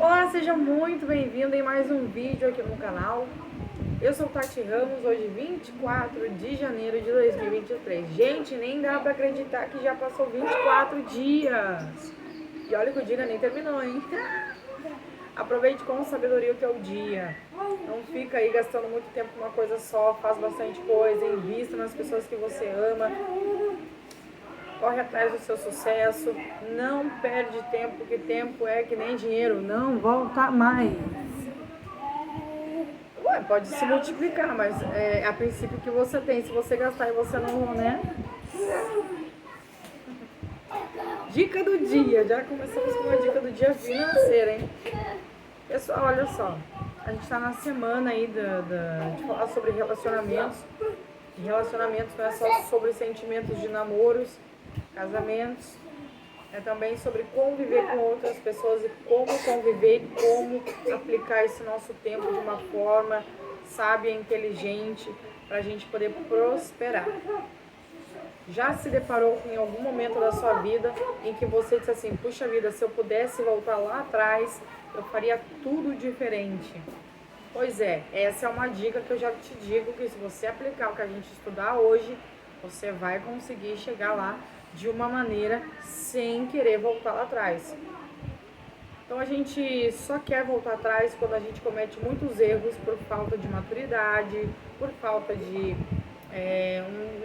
Olá, seja muito bem-vindo em mais um vídeo aqui no canal. Eu sou Tati Ramos, hoje 24 de janeiro de 2023. Gente, nem dá pra acreditar que já passou 24 dias. E olha que o dia nem terminou, hein? Aproveite com sabedoria o teu dia. Não fica aí gastando muito tempo com uma coisa só, faz bastante coisa, invista nas pessoas que você ama. Corre atrás do seu sucesso, não perde tempo, porque tempo é que nem dinheiro, não volta mais. Ué, pode se multiplicar, mas é a princípio que você tem, se você gastar e você não, né? Dica do dia, já começamos com uma dica do dia financeira, hein? Pessoal, olha só, a gente tá na semana aí de falar sobre relacionamentos. E relacionamentos não é só sobre sentimentos de namoros, casamentos, é também sobre conviver com outras pessoas e como conviver e como aplicar esse nosso tempo de uma forma sábia e inteligente para a gente poder prosperar. Já se deparou em algum momento da sua vida em que você disse assim, puxa vida, se eu pudesse voltar lá atrás, eu faria tudo diferente? Pois é, essa é uma dica que eu já te digo, que se você aplicar o que a gente estudar hoje, você vai conseguir chegar lá de uma maneira sem querer voltar lá atrás. Então a gente só quer voltar atrás quando a gente comete muitos erros por falta de maturidade, por falta de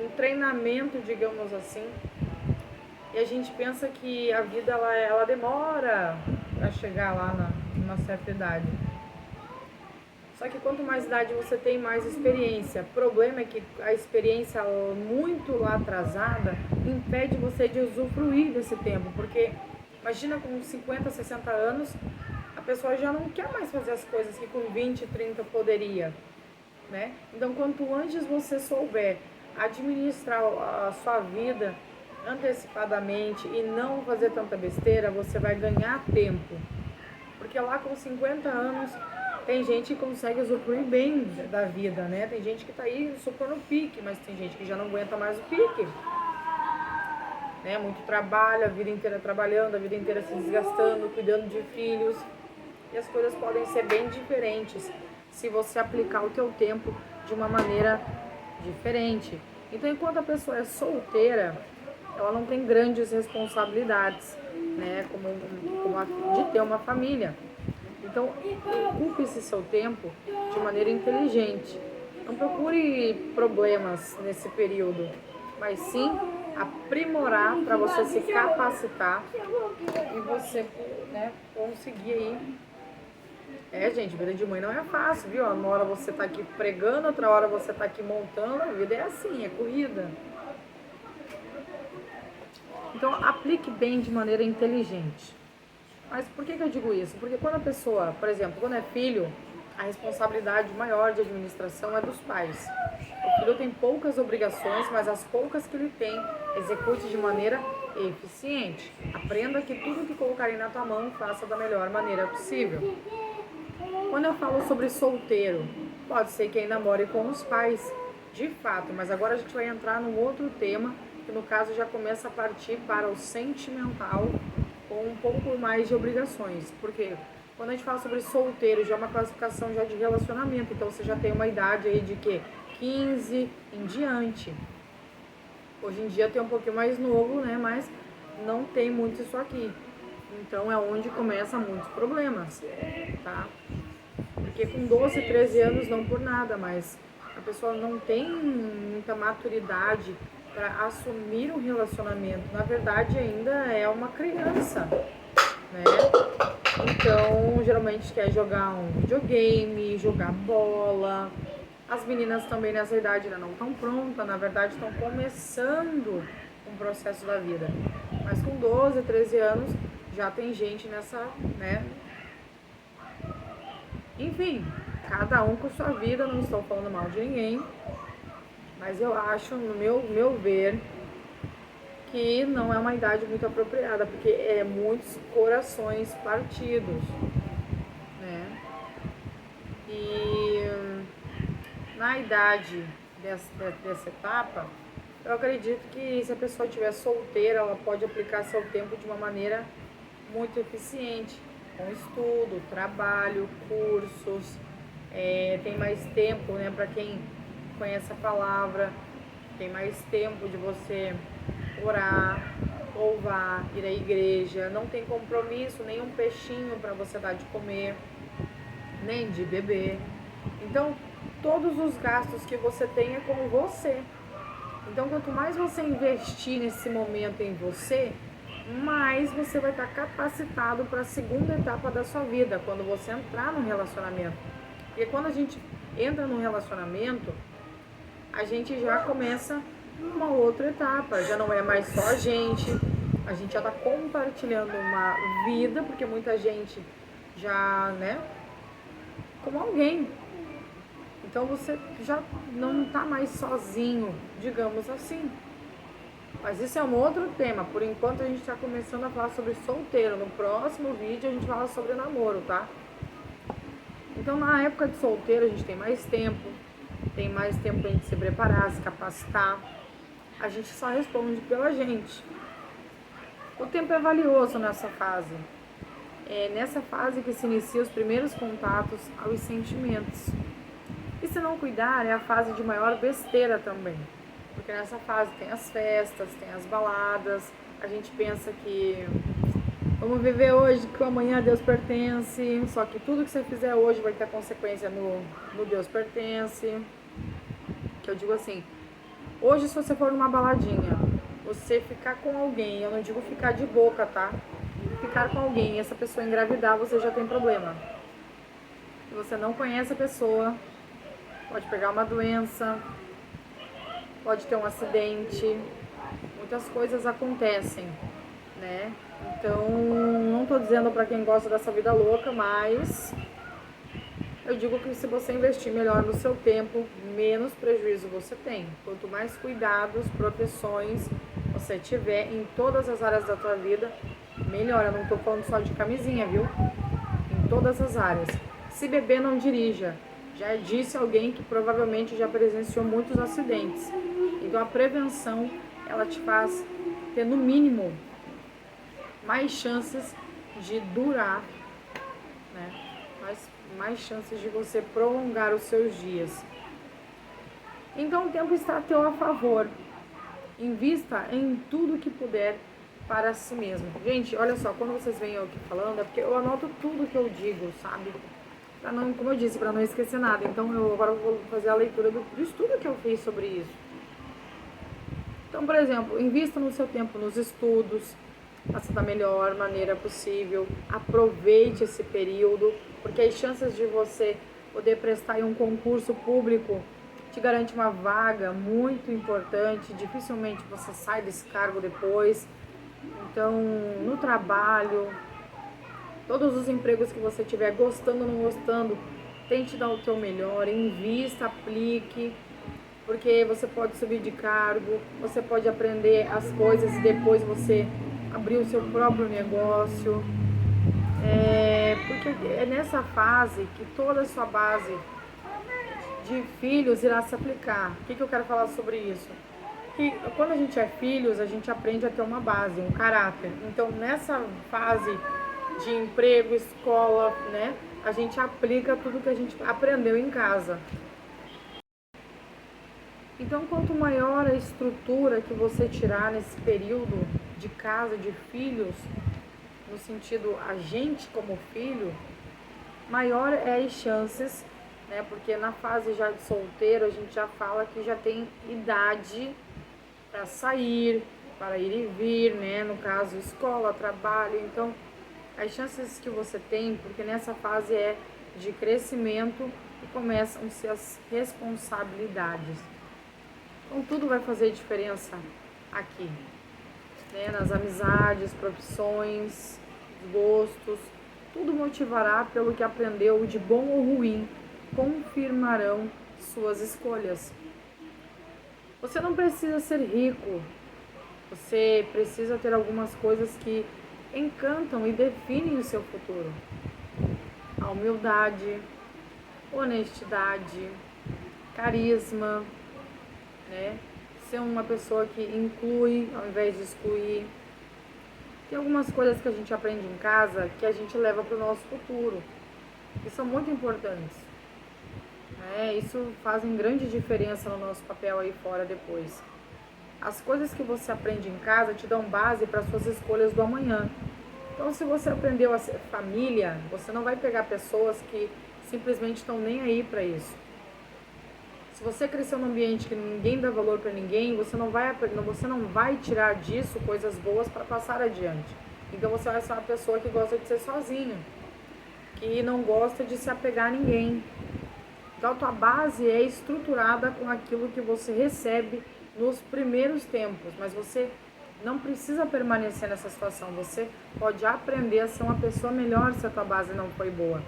um treinamento, digamos assim. E a gente pensa que a vida ela demora para chegar lá numa certa idade. Só que quanto mais idade você tem, mais experiência. O problema é que a experiência muito lá atrasada impede você de usufruir desse tempo. Porque imagina com 50, 60 anos, a pessoa já não quer mais fazer as coisas que com 20, 30 poderia, né? Então, quanto antes você souber administrar a sua vida antecipadamente e não fazer tanta besteira, você vai ganhar tempo. Porque lá com 50 anos... Tem gente que consegue usufruir bem da vida, né? Tem gente que tá aí super no pique, mas tem gente que já não aguenta mais o pique. Né? Muito trabalho, a vida inteira trabalhando, a vida inteira se desgastando, cuidando de filhos. E as coisas podem ser bem diferentes se você aplicar o teu tempo de uma maneira diferente. Então, enquanto a pessoa é solteira, ela não tem grandes responsabilidades, né? Como de ter uma família. Então, ocupe esse seu tempo de maneira inteligente. Não procure problemas nesse período, mas sim aprimorar para você se capacitar e você, né, conseguir aí. Gente, vida de mãe não é fácil, viu? Uma hora você tá aqui pregando, outra hora você tá aqui montando. A vida é assim, é corrida. Então, aplique bem de maneira inteligente. Mas por que eu digo isso? Porque quando a pessoa, por exemplo, quando é filho, a responsabilidade maior de administração é dos pais. O filho tem poucas obrigações, mas as poucas que ele tem, execute de maneira eficiente. Aprenda que tudo que colocarem na tua mão, faça da melhor maneira possível. Quando eu falo sobre solteiro, pode ser que ainda more com os pais, de fato, mas agora a gente vai entrar num outro tema, que no caso já começa a partir para o sentimental, com um pouco mais de obrigações, porque quando a gente fala sobre solteiro, já é uma classificação já de relacionamento, então você já tem uma idade aí de que 15 em diante. Hoje em dia tem um pouquinho mais novo, né, mas não tem muito isso aqui. Então é onde começam muitos problemas, tá? Porque com 12, 13 anos não por nada, mas a pessoa não tem muita maturidade para assumir um relacionamento. Na verdade, ainda é uma criança, né? Então, geralmente quer jogar um videogame, jogar bola. As meninas também nessa idade ainda não estão prontas, na verdade estão começando um processo da vida. Mas com 12, 13 anos já tem gente nessa, né? Enfim, cada um com sua vida, não estou falando mal de ninguém. Mas eu acho, no meu ver, que não é uma idade muito apropriada, porque é muitos corações partidos, né? E na idade dessa etapa, eu acredito que se a pessoa estiver solteira, ela pode aplicar seu tempo de uma maneira muito eficiente. com estudo, trabalho, cursos, tem mais tempo, né, para quem conhece a palavra, tem mais tempo de você orar, louvar, ir à igreja, não tem compromisso, nenhum peixinho para você dar de comer, nem de beber. Então, todos os gastos que você tem é com você. Então, quanto mais você investir nesse momento em você, mais você vai estar capacitado para a segunda etapa da sua vida, quando você entrar no relacionamento. Porque quando a gente entra no relacionamento, a gente já começa uma outra etapa, já não é mais só a gente já está compartilhando uma vida, porque muita gente já, né, como alguém. Então você já não está mais sozinho, digamos assim. Mas isso é um outro tema. Por enquanto a gente está começando a falar sobre solteiro. No próximo vídeo a gente fala sobre namoro, tá? Então na época de solteiro a gente tem mais tempo pra gente se preparar, se capacitar. A gente só responde pela gente. O tempo é valioso nessa fase. É nessa fase que se inicia os primeiros contatos aos sentimentos. E se não cuidar, é a fase de maior besteira também. Porque nessa fase tem as festas, tem as baladas. A gente pensa que vamos viver hoje, que amanhã Deus pertence. Só que tudo que você fizer hoje vai ter consequência no Deus pertence. Que eu digo assim, hoje se você for numa baladinha, você ficar com alguém, eu não digo ficar de boca, tá? Ficar com alguém e essa pessoa engravidar, você já tem problema. Se você não conhece a pessoa, pode pegar uma doença, pode ter um acidente, muitas coisas acontecem, né? Então, não tô dizendo para quem gosta dessa vida louca, mas eu digo que se você investir melhor no seu tempo, menos prejuízo você tem. Quanto mais cuidados, proteções você tiver em todas as áreas da tua vida, melhor. Eu não tô falando só de camisinha, viu? Em todas as áreas. Se beber, não dirija. Já disse alguém que provavelmente já presenciou muitos acidentes. Então a prevenção, ela te faz ter no mínimo mais chances de durar, né? Mais chances de você prolongar os seus dias. Então o tempo está a teu a favor. Invista em tudo que puder para si mesmo. Gente, olha só, quando vocês vêm aqui falando, é porque eu anoto tudo que eu digo, sabe? Pra não, como eu disse, para não esquecer nada. Então eu agora vou fazer a leitura do estudo que eu fiz sobre isso. Então, por exemplo, invista no seu tempo nos estudos, faça da melhor maneira possível, aproveite esse período, porque as chances de você poder prestar em um concurso público te garante uma vaga muito importante, dificilmente você sai desse cargo depois. Então, no trabalho, todos os empregos que você tiver, gostando ou não gostando, tente dar o teu melhor, invista, aplique, porque você pode subir de cargo, você pode aprender as coisas e depois você abrir o seu próprio negócio. Porque é nessa fase que toda a sua base de filhos irá se aplicar. O que eu quero falar sobre isso? Que quando a gente é filhos, a gente aprende a ter uma base, um caráter. Então, nessa fase de emprego, escola, né, a gente aplica tudo que a gente aprendeu em casa. Então, quanto maior a estrutura que você tirar nesse período de casa, de filhos, no sentido a gente como filho, maior é as chances, né? Porque na fase já de solteiro a gente já fala que já tem idade para sair, para ir e vir, né? No caso, escola, trabalho. Então, as chances que você tem, porque nessa fase é de crescimento e começam-se as responsabilidades. Então, tudo vai fazer diferença aqui, né? Nas amizades, profissões, gostos, tudo motivará pelo que aprendeu de bom ou ruim, confirmarão suas escolhas. Você não precisa ser rico, você precisa ter algumas coisas que encantam e definem o seu futuro. A humildade, honestidade, carisma, né? Ser uma pessoa que inclui ao invés de excluir, Tem algumas coisas que a gente aprende em casa que a gente leva para o nosso futuro, que são muito importantes. Isso faz grande diferença no nosso papel aí fora depois. As coisas que você aprende em casa te dão base para suas escolhas do amanhã. Então, se você aprendeu a ser família, você não vai pegar pessoas que simplesmente estão nem aí para isso. Se você cresceu num ambiente que ninguém dá valor para ninguém, você não vai tirar disso coisas boas para passar adiante. Então, você vai ser uma pessoa que gosta de ser sozinho, que não gosta de se apegar a ninguém. Então, a tua base é estruturada com aquilo que você recebe nos primeiros tempos, mas você não precisa permanecer nessa situação. Você pode aprender a ser uma pessoa melhor se a tua base não foi boa.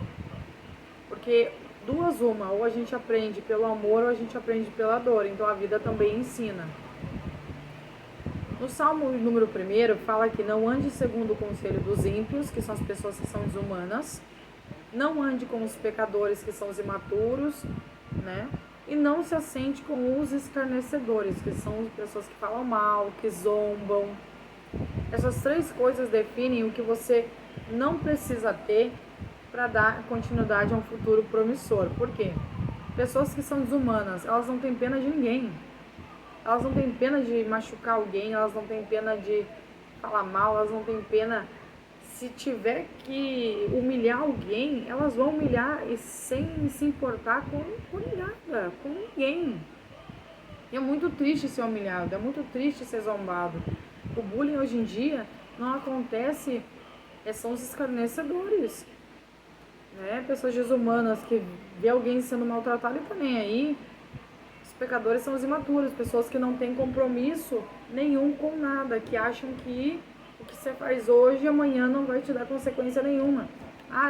Porque ou a gente aprende pelo amor ou a gente aprende pela dor. Então a vida também ensina. No Salmo número 1 fala que não ande segundo o conselho dos ímpios, que são as pessoas que são desumanas. Não ande com os pecadores, que são os imaturos, né? E não se assente com os escarnecedores, que são as pessoas que falam mal, que zombam. Essas 3 coisas definem o que você não precisa ter para dar continuidade a um futuro promissor. Por quê? Pessoas que são desumanas, elas não têm pena de ninguém. Elas não têm pena de machucar alguém, elas não têm pena de falar mal, elas não têm pena. Se tiver que humilhar alguém, elas vão humilhar e sem se importar com nada, com ninguém. E é muito triste ser humilhado, é muito triste ser zombado. O bullying hoje em dia não acontece, são os escarnecedores. Pessoas desumanas que vê alguém sendo maltratado e tá nem aí. Os pecadores são os imaturos, pessoas que não têm compromisso nenhum com nada, que acham que o que você faz hoje, amanhã não vai te dar consequência nenhuma.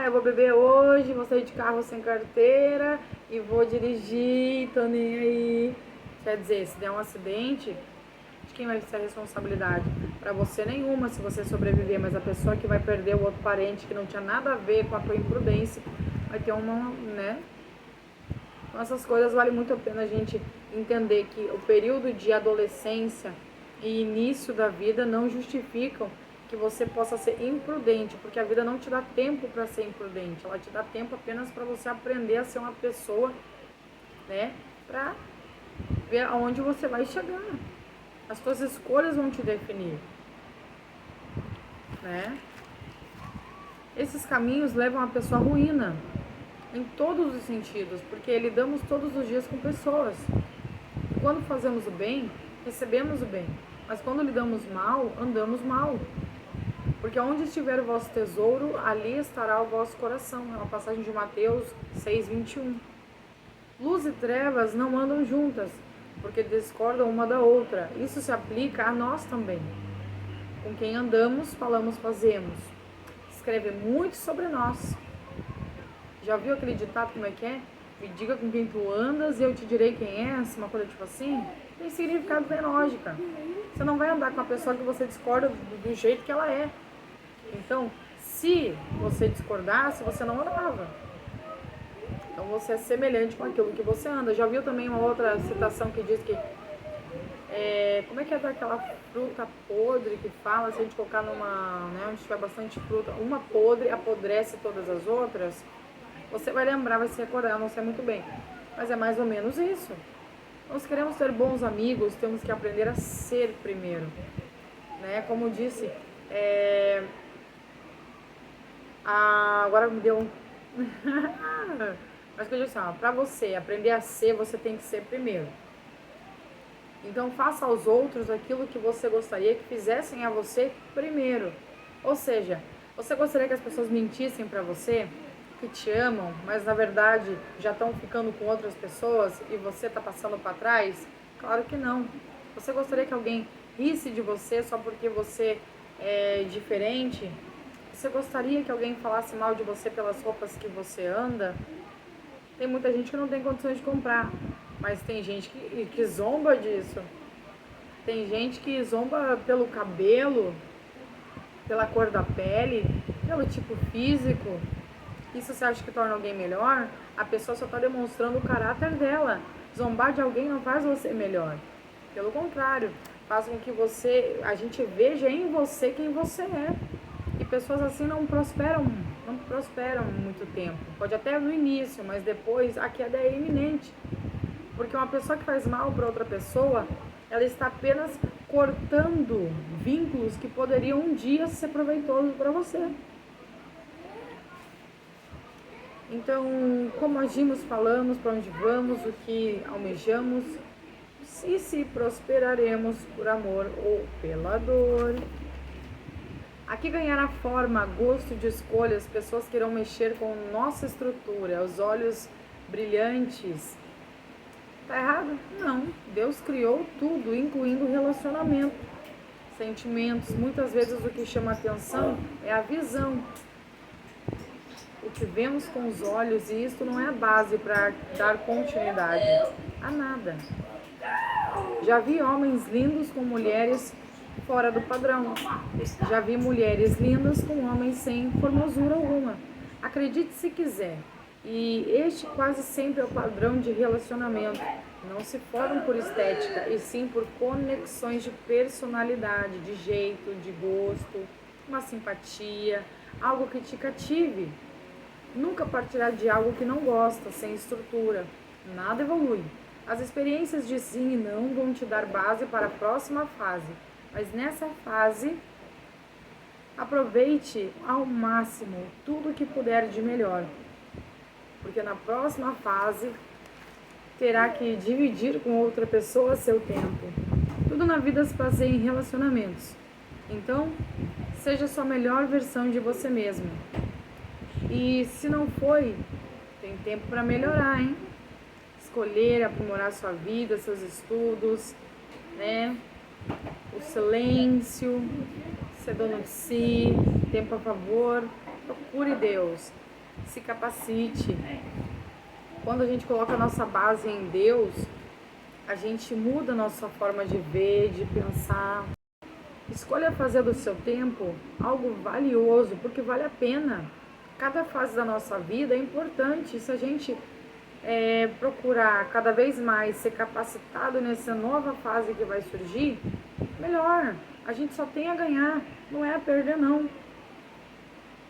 Eu vou beber hoje, vou sair de carro sem carteira e vou dirigir, tô nem aí. Quer dizer, se der um acidente, de quem vai ser a responsabilidade? Para você nenhuma, se você sobreviver, mas a pessoa que vai perder o outro parente que não tinha nada a ver com a tua imprudência, vai ter uma, Então essas coisas vale muito a pena a gente entender que o período de adolescência e início da vida não justificam que você possa ser imprudente, porque a vida não te dá tempo para ser imprudente, ela te dá tempo apenas para você aprender a ser uma pessoa, para ver aonde você vai chegar. As suas escolhas vão te definir, Esses caminhos levam a pessoa à ruína, em todos os sentidos, porque lidamos todos os dias com pessoas. Quando fazemos o bem, recebemos o bem, mas quando lidamos mal, andamos mal. Porque onde estiver o vosso tesouro, ali estará o vosso coração. É uma passagem de Mateus 6:21. Luz e trevas não andam juntas, porque discordam uma da outra. Isso se aplica a nós também. Com quem andamos, falamos, fazemos. Escreve muito sobre nós. Já viu aquele ditado como é que é? Me diga com quem tu andas e eu te direi quem és. Uma coisa tipo assim. Tem significado, tem lógica. Você não vai andar com a pessoa que você discorda do jeito que ela é. Então, se você discordasse, você não andava. Então, você é semelhante com aquilo que você anda. Já viu também uma outra citação que diz que como é que é daquela fruta podre que fala, se a gente colocar numa, onde tiver bastante fruta, uma podre apodrece todas as outras? Você vai lembrar, vai se recordar, não sei muito bem. Mas é mais ou menos isso. Então, se queremos ter bons amigos, temos que aprender a ser primeiro. Como disse, agora me deu um... Mas que eu disse, para você aprender a ser, você tem que ser primeiro. Então, faça aos outros aquilo que você gostaria que fizessem a você primeiro. Ou seja, você gostaria que as pessoas mentissem para você, que te amam, mas na verdade já estão ficando com outras pessoas e você está passando para trás? Claro que não. Você gostaria que alguém risse de você só porque você é diferente? Você gostaria que alguém falasse mal de você pelas roupas que você anda? Tem muita gente que não tem condições de comprar, mas tem gente que zomba disso. Tem gente que zomba pelo cabelo, pela cor da pele, pelo tipo físico. Isso você acha que torna alguém melhor? A pessoa só está demonstrando o caráter dela. Zombar de alguém não faz você melhor. Pelo contrário, faz com que a gente veja em você quem você é. E pessoas assim não prosperam muito tempo. Pode até no início, mas depois a queda é iminente. Porque uma pessoa que faz mal para outra pessoa, ela está apenas cortando vínculos que poderiam um dia ser proveitosos para você. Então, como agimos, falamos, para onde vamos, o que almejamos, e se prosperaremos por amor ou pela dor. Aqui ganhará forma, gosto de escolhas, pessoas que irão mexer com nossa estrutura, os olhos brilhantes. Tá errado? Não. Deus criou tudo, incluindo relacionamento, sentimentos. Muitas vezes o que chama atenção é a visão. O que vemos com os olhos, e isto não é a base para dar continuidade a nada. Já vi homens lindos com mulheres fora do padrão. Já vi mulheres lindas com homens sem formosura alguma. Acredite se quiser. E este quase sempre é o padrão de relacionamento. Não se formam por estética, e sim por conexões de personalidade, de jeito, de gosto, uma simpatia, algo que te cative. Nunca partirá de algo que não gosta, sem estrutura. Nada evolui. As experiências de sim e não vão te dar base para a próxima fase. Mas nessa fase, aproveite ao máximo tudo que puder de melhor. Porque na próxima fase, terá que dividir com outra pessoa seu tempo. Tudo na vida se baseia em relacionamentos. Então, seja a sua melhor versão de você mesmo. E se não foi, tem tempo para melhorar, hein? Escolher, aprimorar sua vida, seus estudos, né? O silêncio, ser dono de si, tempo a favor. Procure Deus, se capacite. Quando a gente coloca a nossa base em Deus, a gente muda a nossa forma de ver, de pensar. Escolha fazer do seu tempo algo valioso, porque vale a pena. Cada fase da nossa vida é importante. Se a gente procurar cada vez mais ser capacitado nessa nova fase que vai surgir, melhor. A gente só tem a ganhar, não é a perder não.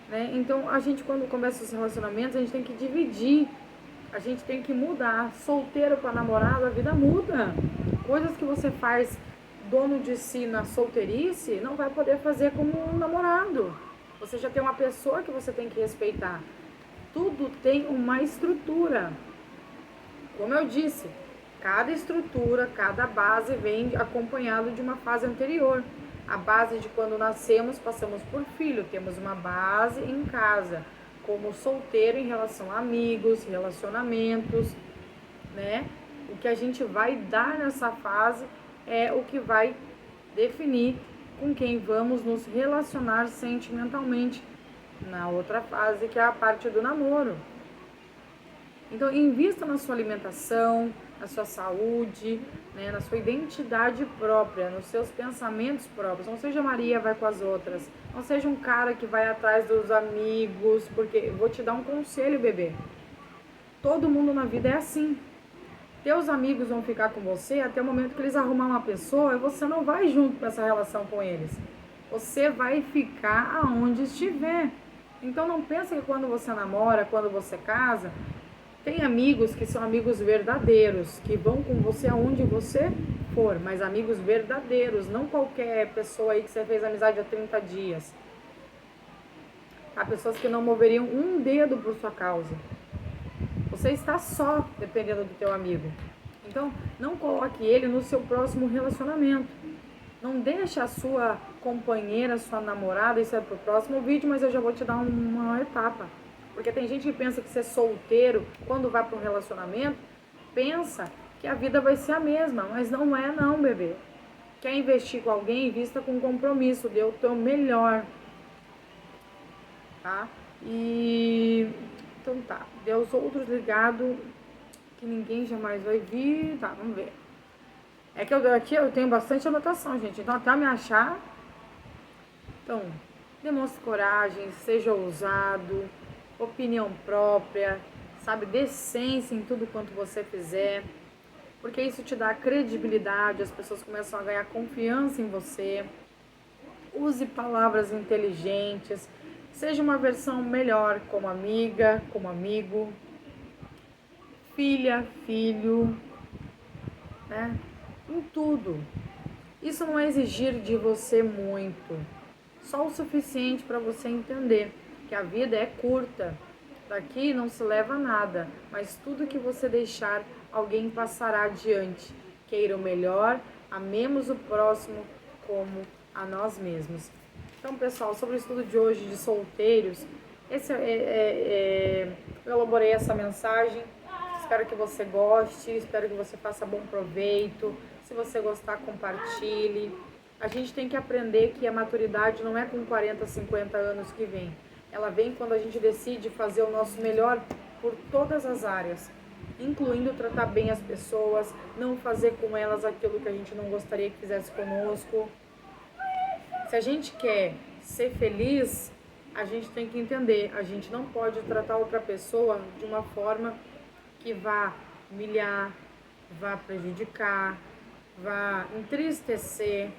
Né? Então, a gente quando começa os relacionamentos, a gente tem que dividir. A gente tem que mudar. Solteiro para namorado, a vida muda. Coisas que você faz dono de si na solteirice, não vai poder fazer como um namorado. Você já tem uma pessoa que você tem que respeitar. Tudo tem uma estrutura. Como eu disse, cada estrutura, cada base vem acompanhado de uma fase anterior. A base de quando nascemos, passamos por filho, temos uma base em casa. Como solteiro em relação a amigos, relacionamentos, né? O que a gente vai dar nessa fase é o que vai definir com quem vamos nos relacionar sentimentalmente na outra fase, que é a parte do namoro. Então, invista na sua alimentação, na sua saúde, né, na sua identidade própria, nos seus pensamentos próprios. Não seja Maria, vai com as outras. Não seja um cara que vai atrás dos amigos, porque eu vou te dar um conselho, bebê. Todo mundo na vida é assim. Teus amigos vão ficar com você até o momento que eles arrumar uma pessoa e você não vai junto com essa relação com eles. Você vai ficar aonde estiver. Então não pensa que quando você namora, quando você casa, tem amigos que são amigos verdadeiros, que vão com você aonde você for, mas amigos verdadeiros, não qualquer pessoa aí que você fez amizade há 30 dias. Há pessoas que não moveriam um dedo por sua causa. Você está só dependendo do teu amigo. Então, não coloque ele no seu próximo relacionamento. Não deixe a sua companheira, sua namorada, isso é pro próximo vídeo, mas eu já vou te dar uma etapa. Porque tem gente que pensa que ser solteiro, quando vai para um relacionamento, pensa que a vida vai ser a mesma, mas não é não, bebê. Quer investir com alguém, invista com compromisso, dê o teu melhor. Tá? Então tá, dê os outros ligados que ninguém jamais vai vir. Tá, vamos ver. É que aqui eu tenho bastante anotação, gente. Então até me achar. Então, demonstre coragem, seja ousado, opinião própria, sabe, decência em tudo quanto você fizer. porque isso te dá credibilidade, as pessoas começam a ganhar confiança em você. Use palavras inteligentes, seja uma versão melhor como amiga, como amigo, filha, filho, né? Em tudo. Isso não é exigir de você muito, só o suficiente para você entender que a vida é curta. Daqui não se leva nada, mas tudo que você deixar, alguém passará adiante. Queira o melhor, amemos o próximo como a nós mesmos. Então, pessoal, sobre o estudo de hoje de solteiros, eu elaborei essa mensagem. Espero que você goste, espero que você faça bom proveito. Se você gostar, compartilhe. A gente tem que aprender que a maturidade não é com 40, 50 anos que vem. Ela vem quando a gente decide fazer o nosso melhor por todas as áreas, incluindo tratar bem as pessoas, não fazer com elas aquilo que a gente não gostaria que fizesse conosco. Se a gente quer ser feliz, a gente tem que entender, a gente não pode tratar outra pessoa de uma forma que vá humilhar, vá prejudicar, vá entristecer.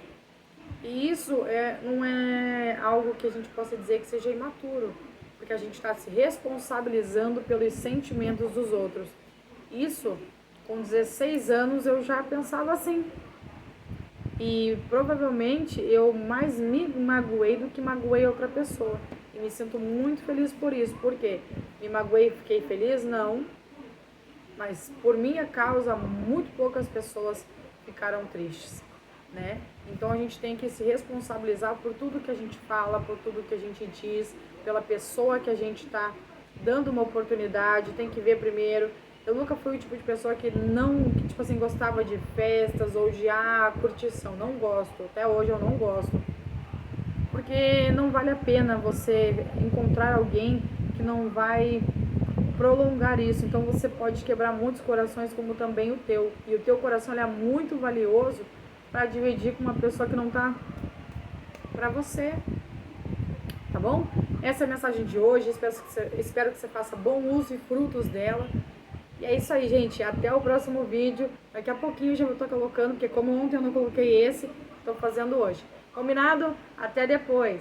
E isso não é algo que a gente possa dizer que seja imaturo, porque a gente está se responsabilizando pelos sentimentos dos outros. Isso, com 16 anos, eu já pensava assim. E provavelmente eu mais me magoei do que magoei outra pessoa. E me sinto muito feliz por isso. Por quê? Me magoei e fiquei feliz? Não. Mas por minha causa, muito poucas pessoas ficaram tristes, né? Então a gente tem que se responsabilizar por tudo que a gente fala, por tudo que a gente diz, pela pessoa que a gente está dando uma oportunidade, tem que ver primeiro. Eu nunca fui o tipo de pessoa que tipo assim, gostava de festas ou de curtição. Não gosto, até hoje eu não gosto. Porque não vale a pena você encontrar alguém que não vai prolongar isso. Então você pode quebrar muitos corações, como também o teu. E o teu coração ele é muito valioso para dividir com uma pessoa que não tá para você. Tá bom? Essa é a mensagem de hoje. Espero que você faça bom uso e frutos dela. E é isso aí, gente. Até o próximo vídeo. Daqui a pouquinho já vou estar colocando, porque como ontem eu não coloquei esse, estou fazendo hoje. Combinado? Até depois.